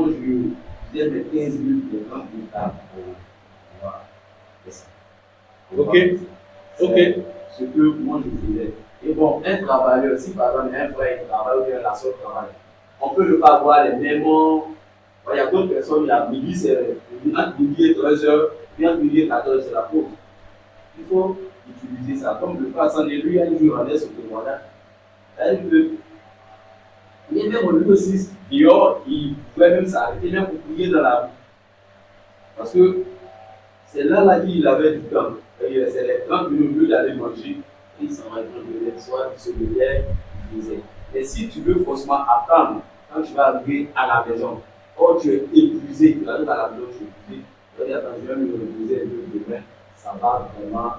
moi je faisais mes 15 minutes de temps plus tard pour pouvoir faire ça. Ok, ok. C'est ce que moi je faisais. Et bon, un travailleur, si par exemple un frère travaille ou bien la soeur travaille, on peut ne pas avoir les mêmes. Il y a d'autres personnes, il y a midi, c'est entre midi et 13h, puis entre midi et 14h, c'est la pause. Il faut utiliser ça. Comme le frère Sandé, lui, un jour, en est ce témoignage. Il est même au niveau 6, dehors, il pouvait même s'arrêter, même pour prier dans la rue. Parce que c'est là qu'il avait du temps. C'est les 30 minutes au lieu d'aller manger, il s'en va prendre le soir, il se levait, il faisait. Mais si tu veux forcément apprendre, quand tu vas arriver à la maison, or tu es épuisé, tu arrives à la maison, tu es épuisé, tu vas dire, attends, je vais me reposer un peu demain, ça va vraiment.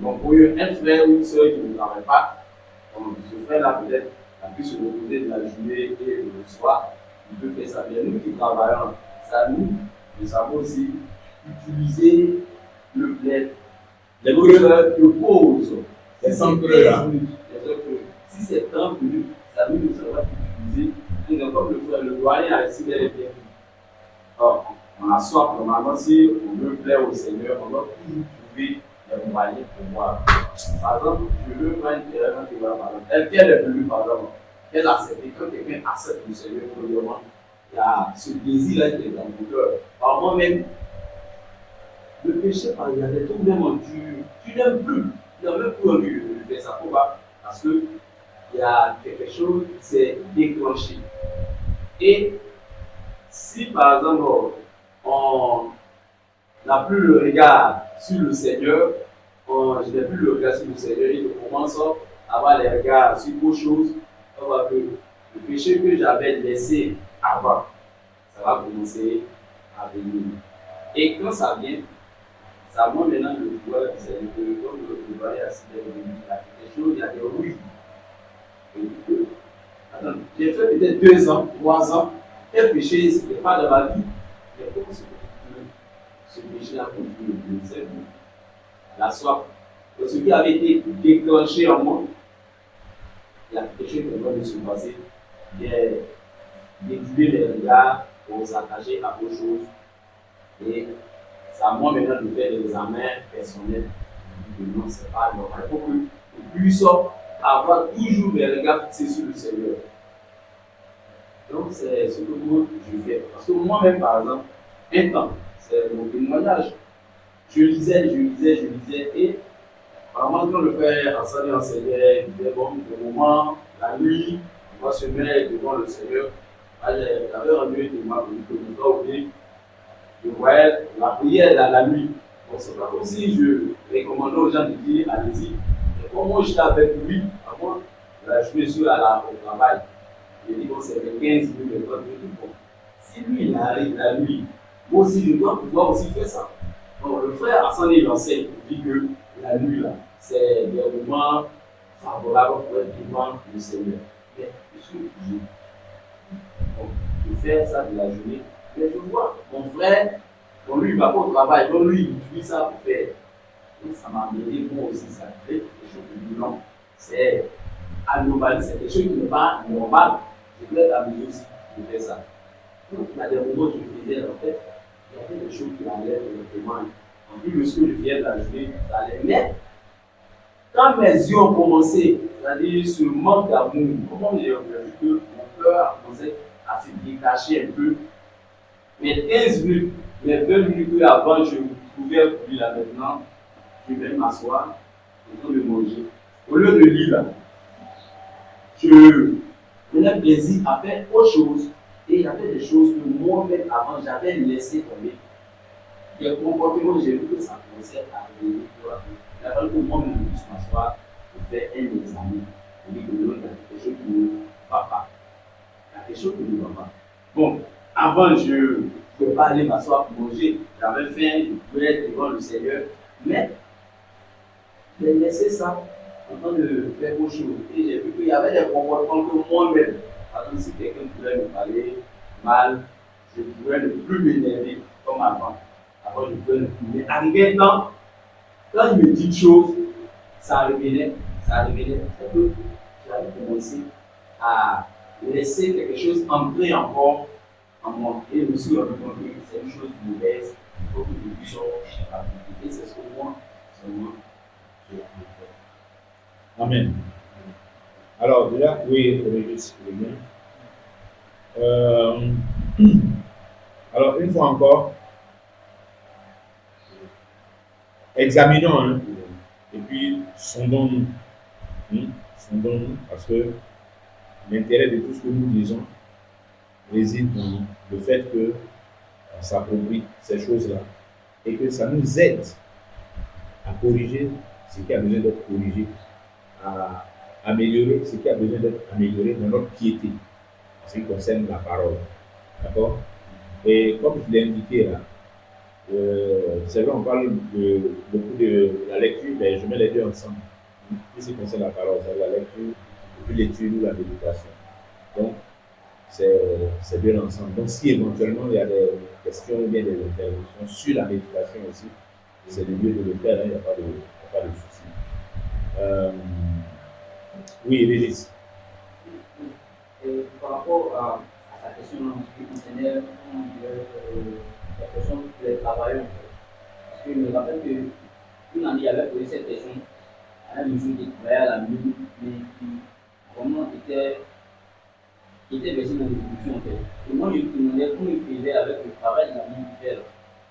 Donc, pour un frère ou une soeur qui ne travaille pas, ce frère-là peut-être a pu se reposer de la journée et le soir, il peut faire ça. Mais nous qui travaillons, ça nous savons aussi utiliser le plaid, les heures de pause. Les 5 heures. Si c'est 30 minutes, ça nous va utiliser. Comme le doyen a ici bien. Or, on a soif, normalement, si on veut plaire au Seigneur, on doit toujours trouver des moyens pour voir. Par exemple, je veux prendre une erreur qui va par exemple. Elle est venue, par exemple, elle accepte. Quand quelqu'un accepte le Seigneur, premièrement, il y a ce désir-là qui est dans mon cœur. Par moi-même, le péché, il y a des trucs même tu n'aimes plus. Tu n'as même plus envie de faire ça. Pourquoi? Parce qu'il y a quelque chose qui s'est déclenché. Et si par exemple, on n'a plus le regard sur le Seigneur, je n'ai plus le regard sur le Seigneur et je commence à avoir les regards sur autre chose, on va que le péché que j'avais laissé avant, ça va commencer à venir. Et quand ça vient, ça montre maintenant le pouvoir du Seigneur, comme le voyez à Sidé, il y a quelque chose, il y a des rues. Attends, j'ai fait peut-être 2 ans, 3 ans, quel péché, ce n'était pas dans ma vie. Mais comment ce péché-là continue de me la soif. Donc, ce qui avait été déclenché en moi, il y a quelque chose qui est en train de se passer. D'étudier les regards pour s'attacher à autre chose. Et c'est à moi maintenant de faire des examens personnels. Non, ce n'est pas normal. Il faut que je puisse avoir toujours mes regards fixés sur le Seigneur. Donc, c'est ce que moi je fais. Parce que moi-même, par exemple, un temps, c'est mon témoignage. Je lisais, et vraiment, quand le frère enseignait, il disait bon, le moment, la nuit, on va se mettre devant le Seigneur. J'avais rendu un témoignage que je ne dois oublier. Je voyais la prière la nuit. Bon, c'est pas comme si je recommandais aux gens de dire allez-y. Mais comme moi j'étais avec lui, avant, je me suis au travail. J'ai dit bon, c'est les 15 minutes de 30 minutes. Bon, si lui il arrive la nuit, moi aussi je dois pouvoir aussi faire ça. Donc le frère Hassan il enseigne, il dit que la nuit là, c'est des moments favorables pour être devant le Seigneur. Mais je suis obligé. Donc, je fais ça de la journée. Mais je vois mon frère, bon, lui il va pas au travail, donc lui il utilise ça pour faire. Et ça m'a amené moi aussi, ça fait quelque chose de non. C'est anormal, c'est quelque chose qui n'est pas normal. Je voulais t'amener aussi de faire ça. Donc il y a des moments où je faisais en fait, il y avait des choses qui allaient directement. En plus de ce que je viens de la journée, ça allait. Mais quand mes yeux ont commencé, c'est-à-dire ce manque d'amour, comment j'ai vu que mon cœur a commencé à se détacher un peu. Mais 15 minutes, mais 20 minutes avant, je me trouvais pour lui là maintenant, je vais m'asseoir, en train de manger. Au lieu de lire là, je prenais plaisir à faire autre chose. Et il y avait des choses que moi-même avant, j'avais laissé tomber. Des comportements, j'ai vu que ça commençait à revenir peu à peu. Il a fallu que moi-même je puisse m'asseoir pour faire un examen. Je dis que non, il y a quelque chose qui ne va pas. Il y a quelque chose qui ne va pas. Bon, avant, je ne pouvais pas aller m'asseoir pour manger. J'avais faim, je pouvais être devant le Seigneur. Mais j'ai laissé ça en train de faire autre chose. Et j'ai vu qu'il y avait des comportements que moi-même, par exemple, si quelqu'un pouvait me parler mal, je pouvais ne plus m'énerver comme avant. Avant, je pouvais ne plus. Mais arrivé un temps, quand il me dit une chose, ça revenait. C'est que j'avais commencé à laisser quelque chose entrer encore en moi. Et aussi, on peut que c'est une chose mauvaise, il faut que nous puissions appliquer. C'est ce que moi, seulement, j'ai fait. Amen. Alors, déjà, oui, Régis, c'est bien. Euh, alors, une fois encore, examinons, hein, et puis sondons-nous. Sondons-nous, parce que l'intérêt de tout ce que nous disons réside dans le fait que on s'approprie ces choses-là et que ça nous aide à corriger ce qui a besoin d'être corrigé, à améliorer ce qui a besoin d'être amélioré dans notre piété, en ce qui concerne la parole. D'accord? Et comme je l'ai indiqué là, c'est vrai, on parle beaucoup de la lecture, mais je mets les deux ensemble. Tout ce qui concerne la parole, c'est la lecture, et puis l'étude ou la méditation. Donc, c'est bien ensemble. Donc, si éventuellement il y a des questions ou bien des interventions sur la méditation aussi, c'est le lieu de le faire, hein, il n'y a pas de souci. Oui, Régis. Et par rapport à ta question en ce qui concernait la question des travailleurs, parce que je me rappelle qu'une année, avait posé cette question à un monsieur qui travaillait à la mine, mais qui vraiment était versé dans l'éducation en fait. Et moi, je me demandais comment il faisait avec le travail de la mine qu'il fait là.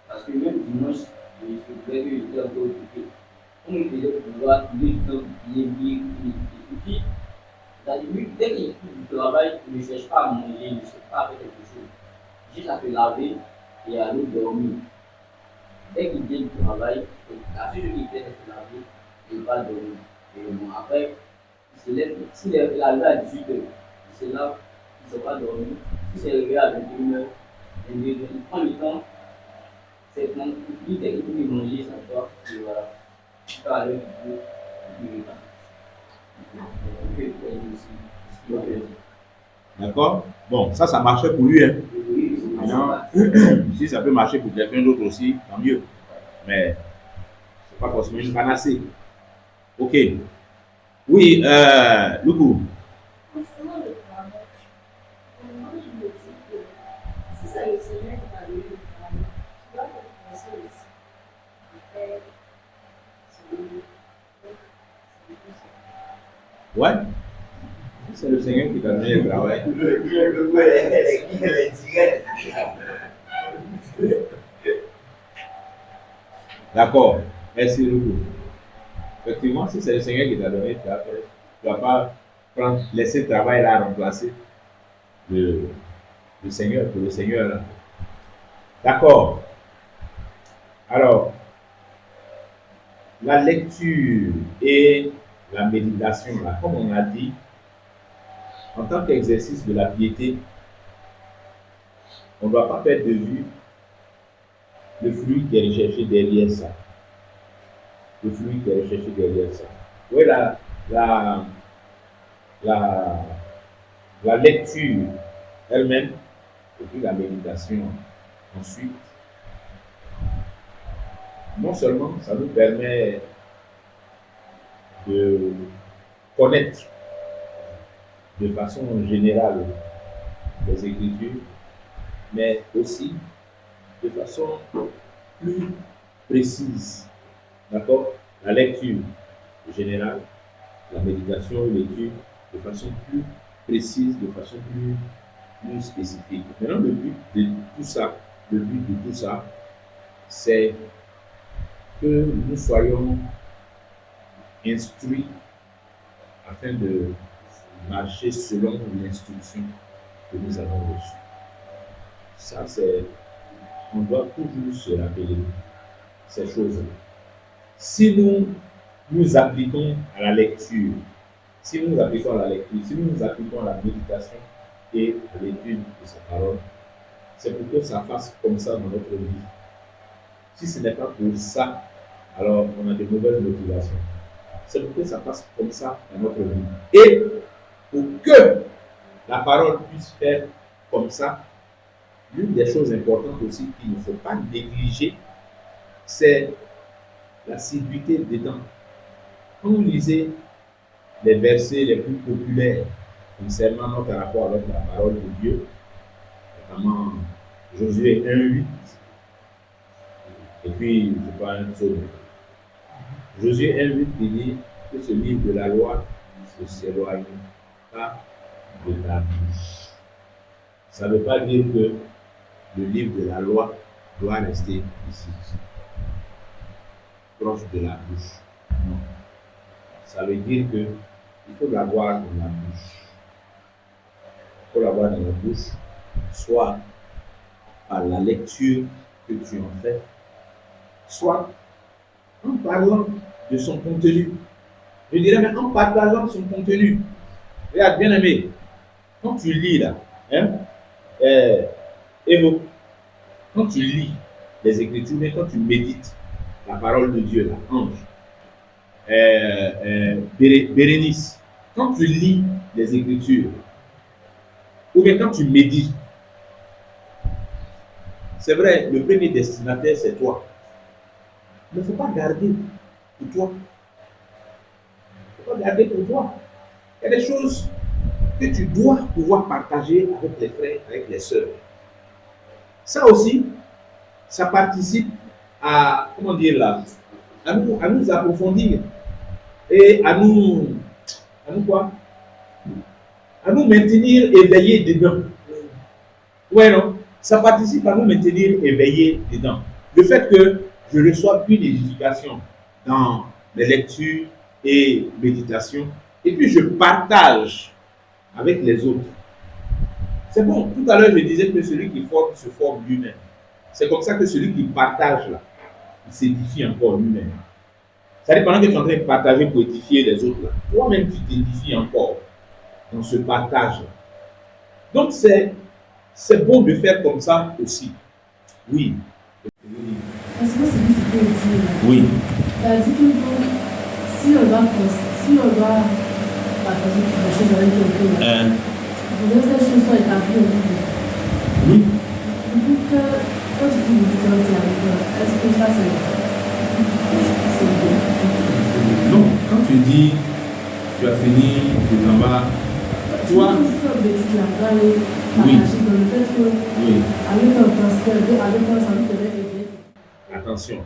Parce que même dimanche, je trouvais qu'il était encore occupé. Comment il faisait pour pouvoir trouver du temps pour bien. Et puis, dès qu'il trouve du travail, il ne cherche pas à manger, il ne cherche pas à faire quelque chose. Juste à se laver et à aller dormir. Dès qu'il vient du travail, la seule chose qu'il fait, c'est se laver et il va dormir. Et bon, après, il se lève. S'il est arrivé à 18h, il se lave, il ne sait pas dormir. S'il s'est réveillé à 21h, il prend le temps, c'est quand il finit dès qu'il finit de manger, ça sort, et voilà. Il peut aller au bureau, il regarde. D'accord? Bon, ça marchait pour lui. Hein. Maintenant, si ça peut marcher pour quelqu'un d'autre aussi, tant mieux. Mais ce n'est pas forcément une panacée. Ok. Oui, Loukou. Concernant le travail, moi je me dis que si c'est le Seigneur qui t'a donné le travail, tu dois te forcer aussi à faire celui. Ouais. C'est le Seigneur qui t'a donné le travail. D'accord. Merci beaucoup. Effectivement, si c'est le Seigneur qui t'a donné, tu ne vas pas laisser le travail là remplacer le Seigneur pour le Seigneur là. D'accord. Alors, la lecture et la méditation, là, comme on a dit, en tant qu'exercice de la piété, on ne doit pas perdre de vue le fruit qui est recherché derrière ça. Le fruit qui est recherché derrière ça. Oui, la lecture elle-même, et puis la méditation ensuite, non seulement ça nous permet de connaître de façon générale les Écritures, mais aussi de façon plus précise. D'accord? La lecture générale, la méditation et l'étude de façon plus précise, de façon plus spécifique. Maintenant, le but de tout ça, c'est que nous soyons instruits afin de marcher selon l'instruction que nous avons reçue. Ça, on doit toujours se rappeler ces choses-là. Si nous appliquons à la lecture, si nous appliquons à la méditation et à l'étude de sa parole, c'est pour que ça fasse comme ça dans notre vie. Si ce n'est pas pour ça, alors on a de mauvaises motivations. C'est pour que ça fasse comme ça dans notre vie. Et pour que la parole puisse faire comme ça, l'une des choses importantes aussi qu'il ne faut pas négliger, c'est l'assiduité dedans. Quand vous lisez les versets les plus populaires concernant notre rapport avec la parole de Dieu, notamment Josué 1:8. Et puis, je prends un psaume. Josué 1:8 dit que ce livre de la loi ne s'éloigne pas de ta bouche. Ça ne veut pas dire que le livre de la loi doit rester ici, proche de la bouche. Non. Ça veut dire que il faut l'avoir dans la bouche. Il faut l'avoir dans la bouche, soit par la lecture que tu en fais, soit en parlant de son contenu. Je dirais même en partageant son contenu. Regarde, bien aimé, quand tu lis là, Evo, quand tu lis les Écritures, mais quand tu médites la parole de Dieu, là, Ange, Bérénice, quand tu lis les Écritures, ou bien quand tu médites, c'est vrai, le premier destinataire, c'est toi. Mais il ne faut pas garder pour toi. Il ne faut pas garder pour toi. Il y a des choses que tu dois pouvoir partager avec les frères, avec les sœurs. Ça aussi, ça participe à, comment dire là, à nous approfondir et à nous quoi? À nous maintenir éveillés dedans. Ouais, non? Ça participe à nous maintenir éveillés dedans. Le fait que je reçois une édification dans les lectures et méditations, et puis je partage avec les autres. C'est bon. Tout à l'heure, je disais que celui qui forme se forme lui-même. C'est comme ça que celui qui partage là, il s'édifie encore lui-même. C'est-à-dire pendant que tu es en train de partager pour édifier les autres là, toi-même tu t'édifies encore dans ce partage là. Donc c'est bon de faire comme ça aussi. Oui. Est-ce que c'est lui qui peut dire là? Oui. Il a dit que bon, si on doit partager quelque chose avec quelqu'un, il faudrait que ces choses soient établies au niveau. Oui. Du coup, quand tu dis méditante avec toi, est-ce que ça c'est bien? Non, quand tu dis tu as fini le travail, toi. Tu peux méditer là-dedans et partager dans le fait que Oui. avec un transfert, avec un salut de l'aider. Attention.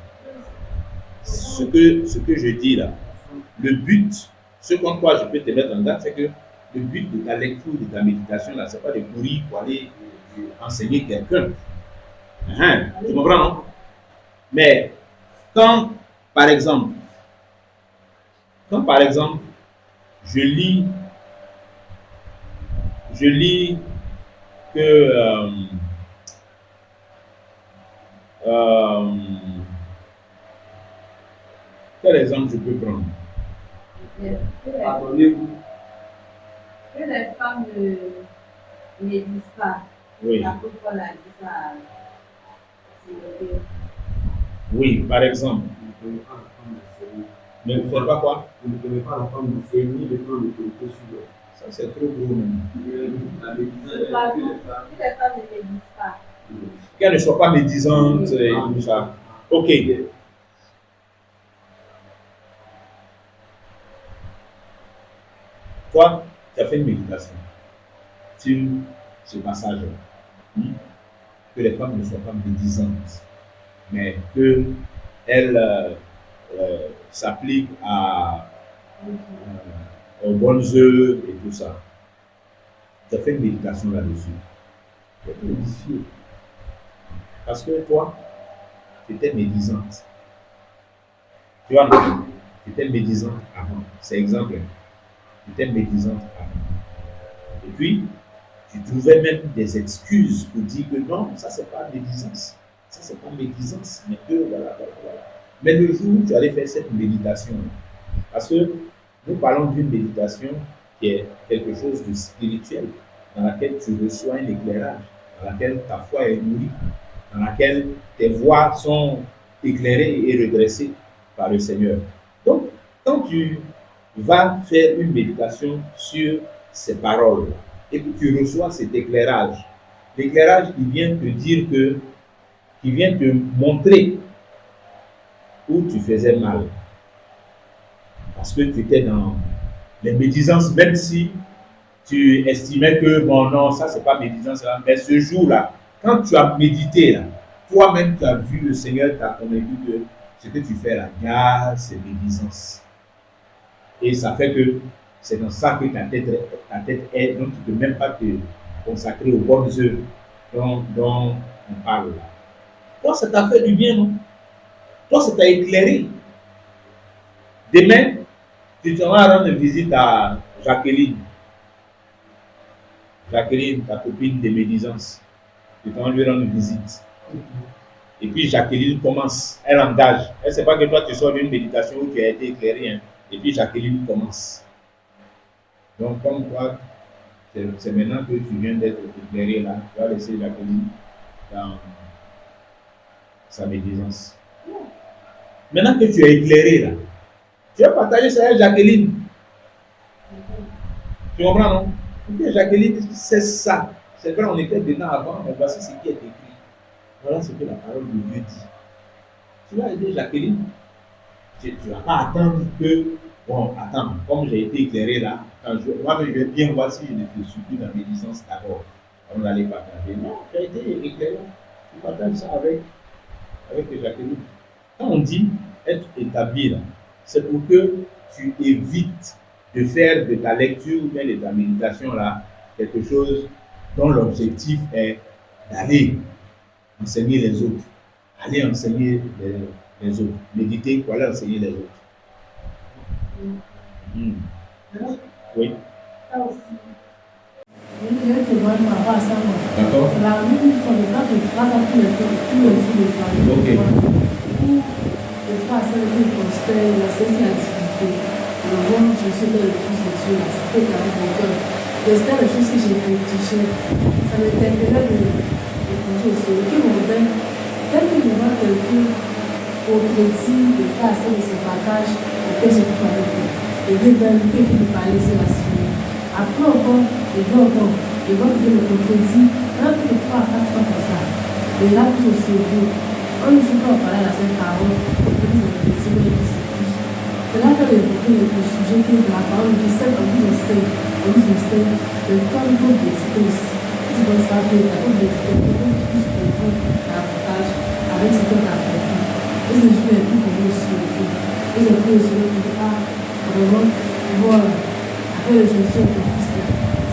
Ce que je dis là, le but, ce contre quoi je peux te mettre en garde, c'est que le but de ta lecture, de ta méditation là, c'est pas de courir pour aller enseigner quelqu'un. Tu comprends, non? Mais quand, par exemple, je lis que quel exemple je peux prendre? Pardonnez-vous. Que les femmes ne disent pas. Oui. L'apôtre Paul a dit ça à Timothée. Oui, par exemple. Vous ne connaissez pas la femme de Seigneur. Ne faites pas quoi? Vous ne connaissez pas la femme de Seigneur, ni le plan de l'autorité sur elle. Ça, c'est trop gros même. La médisance, Pardon, que les femmes ne disent pas. Qu'elle ne soit pas médisante et tout ça. Ok. Toi, tu as fait une méditation sur ce passage-là. Que les femmes ne soient pas médisantes, mais qu'elles s'appliquent aux bonnes œuvres et tout ça. Tu as fait une méditation là-dessus. Tu es modifié. Parce que toi, tu étais médisante. Tu vois, tu étais médisante avant. C'est exemple. Tu étais médisante avant. Et puis, tu trouvais même des excuses pour dire que non, ça c'est pas médisance. Ça c'est pas médisance. Mais que voilà. Mais le jour où tu allais faire cette méditation, parce que nous parlons d'une méditation qui est quelque chose de spirituel, dans laquelle tu reçois un éclairage, dans laquelle ta foi est nourrie, dans laquelle tes voies sont éclairées et redressées par le Seigneur. Donc, quand tu vas faire une méditation sur ces paroles, et que tu reçois cet éclairage, l'éclairage qui vient te dire que, qui vient te montrer où tu faisais mal. Parce que tu étais dans les médisances, même si tu estimais que, bon non, ça c'est pas médisance, mais ce jour-là, quand tu as médité là, toi-même tu as vu le Seigneur t'a convaincu que ce que tu fais là, garde ses médisances. Et ça fait que c'est dans ça que ta tête est, donc tu ne peux même pas te consacrer aux bonnes œuvres dont on parle là. Toi, ça t'a fait du bien, non? Toi, ça t'a éclairé. Demain, tu te vas rendre visite à Jacqueline. Jacqueline, ta copine de médisance. Tu vas lui rendre visite. Et puis Jacqueline commence, elle engage. Elle ne sait pas que toi tu sors d'une méditation où tu as été éclairé. Hein. Et puis Jacqueline commence. Donc comme quoi, c'est maintenant que tu viens d'être éclairé là, tu vas laisser Jacqueline dans sa médisance. Maintenant que tu es éclairé là, tu vas partager ça avec Jacqueline. Tu comprends, non? Et Jacqueline, c'est ça. C'est vrai, on était dedans avant, mais voici ce qui est écrit. Voilà ce que la parole de Dieu dit. Tu vas aider Jacqueline. Tu ne vas pas attendre que, bon, attends, comme j'ai été éclairé là, moi je vais bien voir si je ne te suis plus dans mes licences d'abord. On allait partager. Non, tu as été éclairé. Tu partages ça avec Jacqueline. Quand on dit être établi là, c'est pour que tu évites de faire de ta lecture ou bien de ta méditation là quelque chose dont l'objectif est d'aller enseigner les autres. Aller enseigner les autres. Méditer pour aller enseigner les autres. Oui. Ça aussi. Il y a un témoignage par rapport à ça. D'accord. C'est la même fois, le temps que je passe tous les jours de famille. Ok. Où les frères et sœurs constaient la cessée d'activité. Le bon, je suis dans le fils de Dieu, là, ça fait avec mon cœur. C'était les choses que j'ai pratiquées. Ça m'interpellait de penser aussi. Que mon père, tel que je vois quelqu'un au chrétien, les frères et sœurs se partagent, et que je peux avec eux. Et Dieu va lui faire de parler sur la suite. Après encore, et bien encore, et voir que le contredit, là, que 3 à 4 fois comme ça. Et là, tout au cerveau. Un jour, quand on parlait à la sainte parole, et puis on a dit, c'est là qu'elle évoquait le sujet qui est de la parole, qui sait qu'on vous enseigne, le temps de méditer aussi. Tu vas savoir que la fois de méditer, on peut plus comprendre davantage avec ce qu'on a appris. Et ce jour est plus pour nous aussi. Et j'ai pris aussi le coup, vraiment, voilà, après le Jésus avec le Fils là.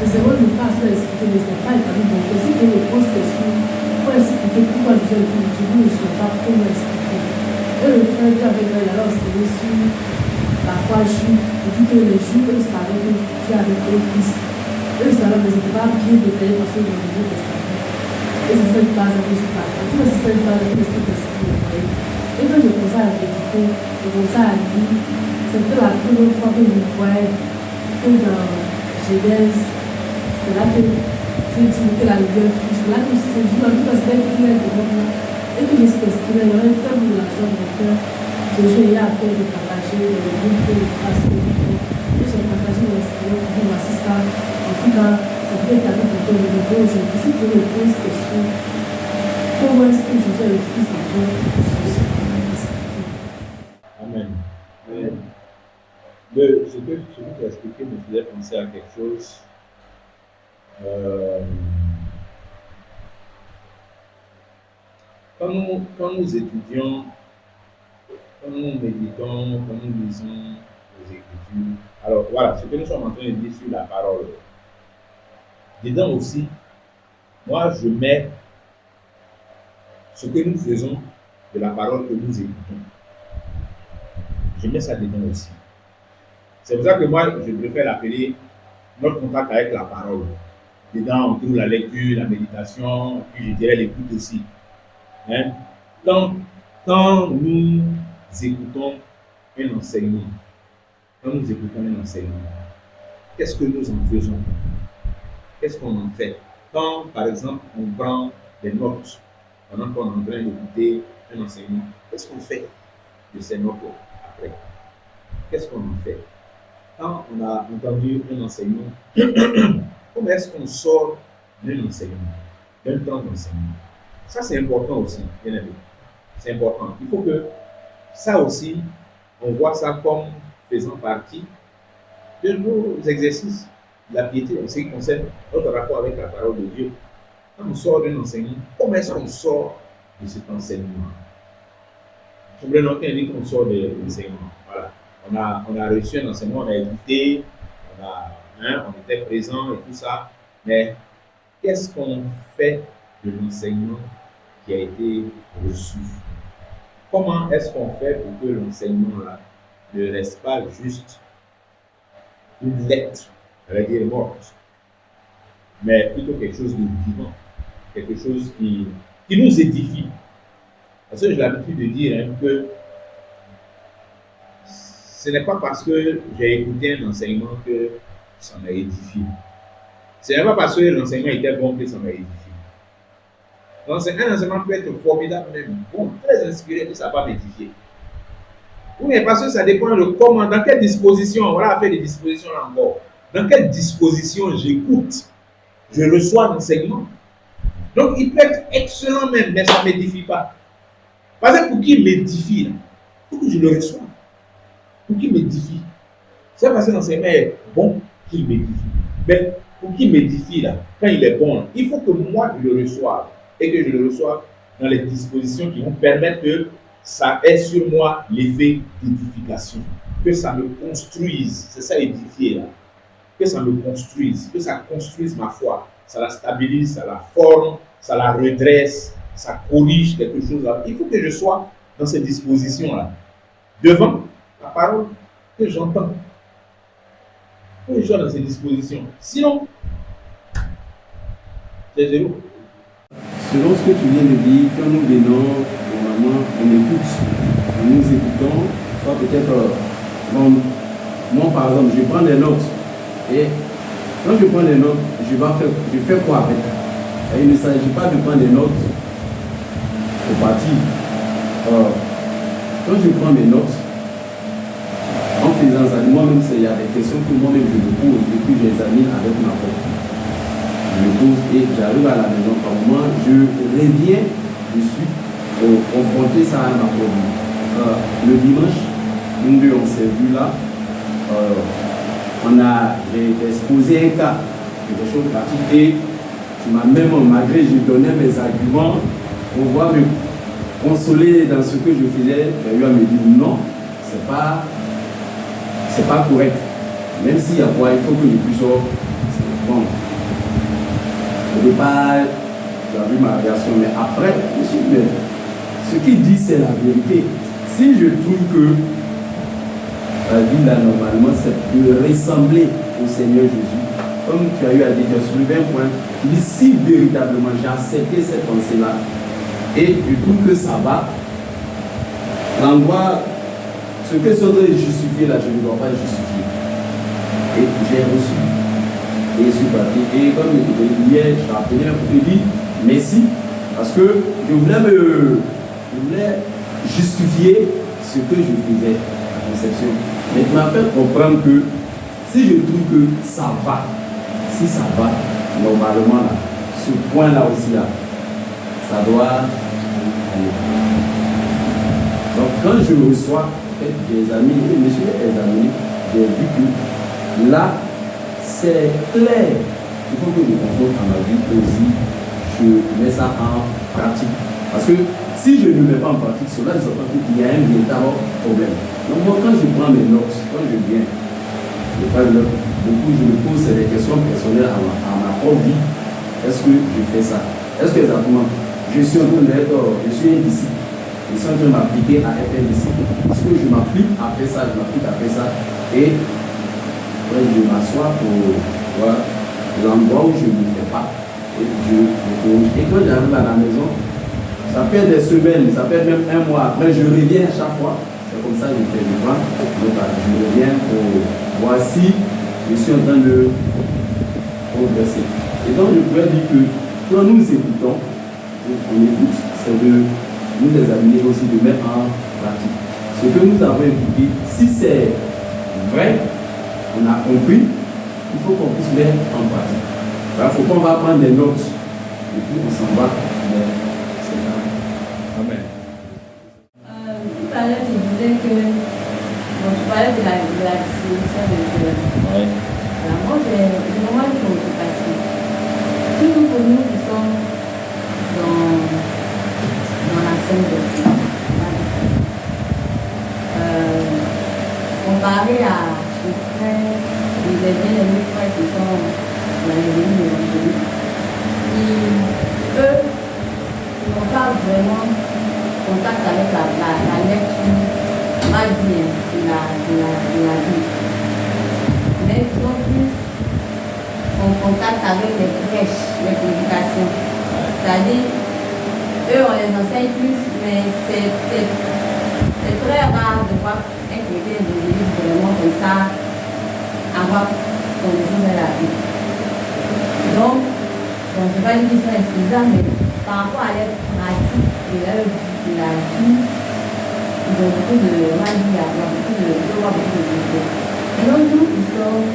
C'est vrai, nous pas à expliquer, mais ce n'est pas établi. Donc, si tu me poses question, il faut expliquer pourquoi je suis le Fils. Je ne sais pas comment expliquer. Et le frère dit avec elle, alors c'est sur la foi juive. Il dit que les Juifs, eux, savaient que Dieu avait un Fils. Eux, ils savaient, mais ce n'était pas bien détaillé parce que dans le Nouveau Testament. Et c'est ça qui passe un peu sur la foi. Tout le système passe un peu sur le Testament. Et quand je commençais à méditer, je commençais à lire, c'était la première fois que je voyais que dans Genèse, c'est là que c'est dit que la lumière fut, c'est là que c'est dit, en tout cas, c'était clair devant moi. Et que je suis exprimé, il y avait tellement de la joie dans mon cœur. J'ai eu à cœur de partager le livre que je fasse. Et j'ai partagé mon expérience pour mon assistant. En tout cas, ça peut être avec mon cœur de nouveau aujourd'hui. Si tu me poses question, comment est-ce que je suis le Fils de Dieu? Amen. Amen. Ce que tu as expliqué me faisait penser à quelque chose. Quand nous étudions, quand nous méditons, quand nous lisons les Écritures, alors voilà, ce que nous sommes en train de dire sur la parole. Dedans aussi, moi je mets ce que nous faisons de la parole que nous écoutons. Je mets ça dedans aussi. C'est pour ça que moi, je préfère l'appeler notre contact avec la parole. Dedans, on trouve la lecture, la méditation, puis je dirais l'écoute aussi. Hein? Quand nous écoutons un enseignement, qu'est-ce que nous en faisons? Qu'est-ce qu'on en fait? Quand, par exemple, on prend des notes pendant qu'on est en train d'écouter un enseignement, qu'est-ce qu'on fait de ces notes après? Qu'est-ce qu'on en fait? Quand on a entendu un enseignement, comment est-ce qu'on sort d'un enseignement, d'un temps d'enseignement? Ça, c'est important aussi, bien aimé. C'est important. Il faut que ça aussi, on voit ça comme faisant partie de nos exercices de la piété en ce qui concerne notre rapport avec la parole de Dieu. Quand on sort d'un enseignement, comment est-ce qu'on sort de cet enseignement? Je voulais noter dit qu'on sort de l'enseignement. Voilà. On a reçu un enseignement, on a écouté, on était présent et tout ça. Mais qu'est-ce qu'on fait de l'enseignement qui a été reçu? Comment est-ce qu'on fait pour que l'enseignement-là ne reste pas juste une lettre, j'allais dire morte, mais plutôt quelque chose de vivant, quelque chose qui nous édifie? Parce que j'ai l'habitude de dire que ce n'est pas parce que j'ai écouté un enseignement que ça m'a édifié. Ce n'est pas parce que l'enseignement était bon que ça m'a édifié. Un enseignement peut être formidable, même bon, très inspiré, mais ça ne va pas m'édifier. Oui, mais parce que ça dépend de comment, dans quelle disposition, on va faire des dispositions là encore. Dans quelle disposition j'écoute, je reçois l'enseignement. Donc, il peut être excellent même, mais ça ne m'édifie pas. Parce que pour qu'il m'édifie, il faut que je le reçoive. Pour qu'il m'édifie. C'est parce que l'enseignement est bon qu'il m'édifie. Mais pour qu'il m'édifie, là, quand il est bon, il faut que moi je le reçoive. Et que je le reçoive dans les dispositions qui vont permettre que ça ait sur moi l'effet d'édification. Que ça me construise. C'est ça édifier là. Que ça me construise. Que ça construise ma foi. Ça la stabilise, ça la forme, ça la redresse, ça corrige quelque chose là. Il faut que je sois dans ces dispositions-là. Devant la parole que j'entends. Il faut que je sois dans ces dispositions. Sinon, c'est zéro. Selon ce que tu viens de dire, quand nous venons, normalement, on écoute, nous écoutons, soit peut-être, moi par exemple, je prends des notes, et quand je prends des notes, je fais quoi avec? Et il ne s'agit pas de prendre des notes au parti. Quand je prends mes notes, en faisant ça, moi-même, il y a des questions que moi-même je me pose et puis j'examine avec ma propre. Je me pose et j'arrive à la maison. Par moment, je reviens dessus pour confronter ça à ma propre. Le dimanche, nous deux, on s'est vus là. J'ai exposé un cas, quelque chose de pratique, et tu m'as même, malgré je donnais mes arguments pour pouvoir me consoler dans ce que je faisais, j'ai eu à me dire non, c'est pas correct. Même s'il y a quoi, il faut que je puisse. Bon. Au départ, j'ai vu ma réaction, mais après, je me suis dit, ce qu'il dit, c'est la vérité. Si je trouve que la vie là, normalement, c'est de ressembler au Seigneur Jésus, comme tu as eu à dire, tu as soulevé un point, il dit, si véritablement j'ai accepté cette pensée-là, et je trouve que ça va, l'endroit, ce que sont de justifier là, je ne dois pas justifier. Et j'ai reçu. Et je suis parti. Et comme hier, je t'ai appelé un peu, dit merci, parce que je voulais justifier ce que je faisais à la conception. Mais tu m'as fait comprendre que si je trouve que ça va, si ça va, normalement là, ce point-là aussi là, ça doit aller. Donc quand je reçois des amis, et je me suis examiné, j'ai vu que là, c'est clair. Il faut que je confronte à ma vie aussi, je mets ça en pratique. Parce que si je ne le mets pas en pratique, cela ne veut pas dire qu'il y a un véritable problème. Donc moi, quand je prends mes notes, quand je viens, je prends beaucoup, je me pose des questions personnelles à ma propre vie. Est-ce que je fais ça? Est-ce que exactement, je suis en train d'être, je suis un disciple. Je suis en train de m'appliquer à être un disciple. Est-ce que je m'applique à faire ça, je m'applique à faire ça? Et je m'assois pour voir l'endroit où je ne le fais pas. Et et quand j'arrive à la maison, ça fait des semaines, ça fait même un mois. Après, je reviens à chaque fois. C'est comme ça que je fais le plan. Donc, je reviens pour voir si je suis en train de progresser. Et donc, je pourrais dire que quand nous écoutons, on écoute, c'est de nous examiner aussi, de mettre en pratique. Ce que nous avons écouté, si c'est vrai, on a compris, il faut qu'on puisse mettre en pratique. Il faut qu'on va prendre des notes et puis on s'en va. Mais c'est là. Amen. Tout à l'heure, tu disais que tu parlais de la disposition de Dieu. Ouais. Alors moi, j'ai vraiment une préoccupation. Surtout pour nous qui sommes vraiment contact avec la lecture, on va dire, de la Bible. Mais ils sont plus en contact avec les crèches, les prédications. C'est-à-dire, eux, on les enseigne plus, mais c'est très rare de voir un chrétien de l'église vraiment comme ça, avoir connaissance de la Bible. Donc, je ne vais pas dire qu'ils sont excusables, mais par rapport à leur pratique de leur vie, de la vie, ils ont beaucoup de magie à voir, beaucoup de choses. Et donc, nous qui sommes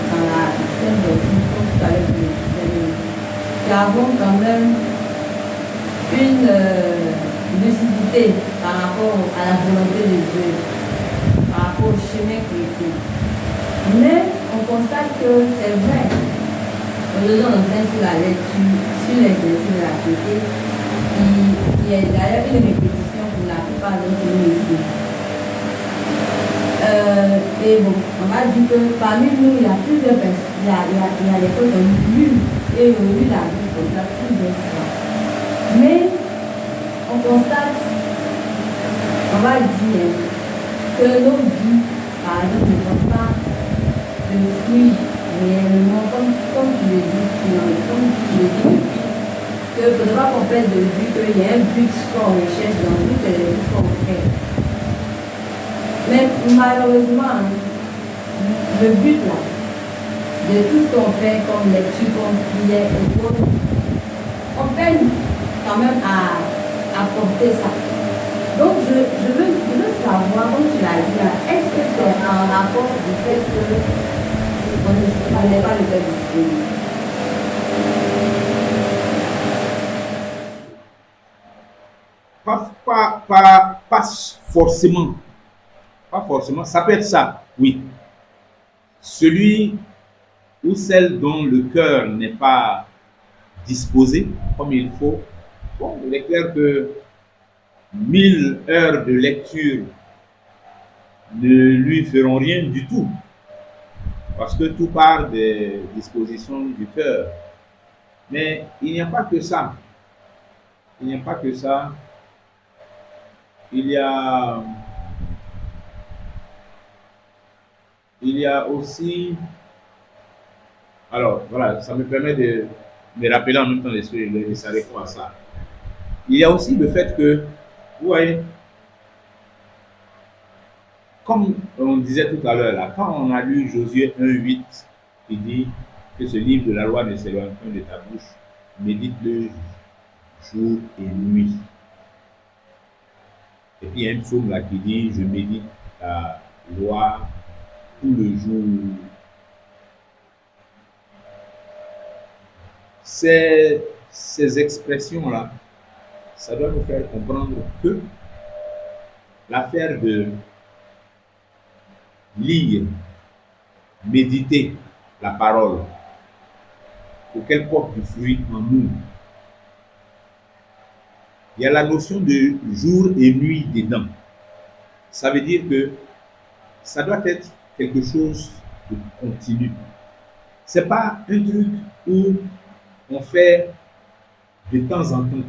dans la scène doctrine, comme tout à l'heure, nous avons quand même une lucidité par rapport à la volonté de Dieu, par rapport au chemin chrétien. Mais on constate que c'est vrai. Aujourd'hui, on enseigne sur la lecture, sur l'exercice de la piété, qui est d'ailleurs une répétition pour la plupart d'entre nous ici. Et bon, on va dire que parmi nous, il y a plusieurs personnes, il y a des choses qui ont lu et relu la Bible comme ça plusieurs fois. Mais on constate, on va dire, que nos vies, par exemple, ne sont pas de fruits réellement, comme tu le dis, comme tu le dis depuis, qu'il ne faudra pas qu'on perde de vue qu'il y a un but qu'on recherche dans tout ce qu'on fait. Mais malheureusement, le but là, de tout ce qu'on fait comme lecture, comme prière et autres, on peine quand même à porter ça. Donc je veux savoir, comme tu l'as dit là, est-ce que c'est en rapport du fait qu'on n'est pas le cœur disponible? Pas forcément. Pas forcément. Ça peut être ça, oui. Celui ou celle dont le cœur n'est pas disposé comme il faut, bon, il est clair que 1000 heures de lecture ne lui feront rien du tout. Parce que tout part des dispositions du cœur. Mais il n'y a pas que ça. Il n'y a pas que ça. Il y a aussi, alors voilà, ça me permet de me rappeler en même temps les s'arrêter à ça. Il y a aussi le fait que, vous voyez, comme on disait tout à l'heure là, quand on a lu Josué 1:8, qui dit que ce livre de la loi ne s'éloigne point de ta bouche, médite-le jour et nuit. Et puis il y a un psaume là qui dit, je médite la loi tout le jour. Ces expressions-là, ça doit nous faire comprendre que l'affaire de lire, méditer la parole pour qu'elle porte du fruit en nous, il y a la notion de jour et nuit dedans. Ça veut dire que ça doit être quelque chose de continu. C'est pas un truc où on fait de temps en temps.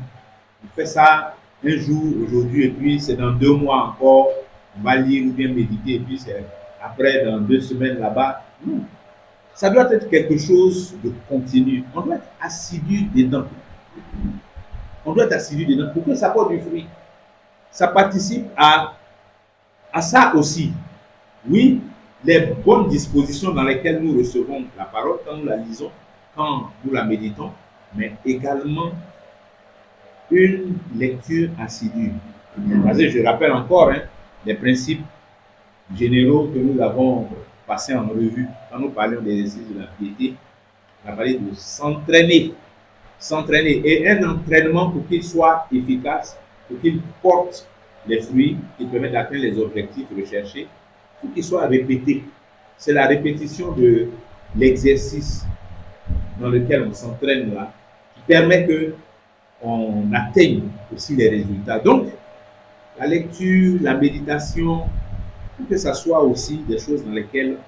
On fait ça un jour, aujourd'hui, et puis c'est dans 2 mois encore, on va lire ou bien méditer, et puis c'est après, dans 2 semaines là-bas. Non. Ça doit être quelque chose de continu. On doit être assidu dedans. On doit être assidu dedans pour que ça porte du fruit. Ça participe à ça aussi. Oui, les bonnes dispositions dans lesquelles nous recevons la parole, quand nous la lisons, quand nous la méditons, mais également une lecture assidue. Parce que je rappelle encore les principes généraux que nous avons passés en revue quand nous parlions des exercices de la piété. On a parlé de s'entraîner. S'entraîner. Et un entraînement pour qu'il soit efficace, pour qu'il porte les fruits qui permettent d'atteindre les objectifs recherchés, il faut qu'il soit répété. C'est la répétition de l'exercice dans lequel on s'entraîne là, qui permet qu'on atteigne aussi les résultats. Donc, la lecture, la méditation, il faut que ça soit aussi des choses dans lesquelles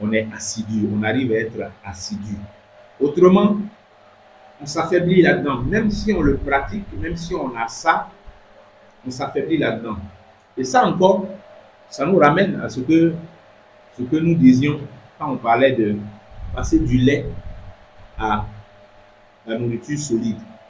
on est assidu, on arrive à être assidu. Autrement, on s'affaiblit là-dedans. Même si on le pratique, même si on a ça, on s'affaiblit là-dedans. Et ça encore, ça nous ramène à ce que nous disions quand on parlait de passer du lait à la nourriture solide.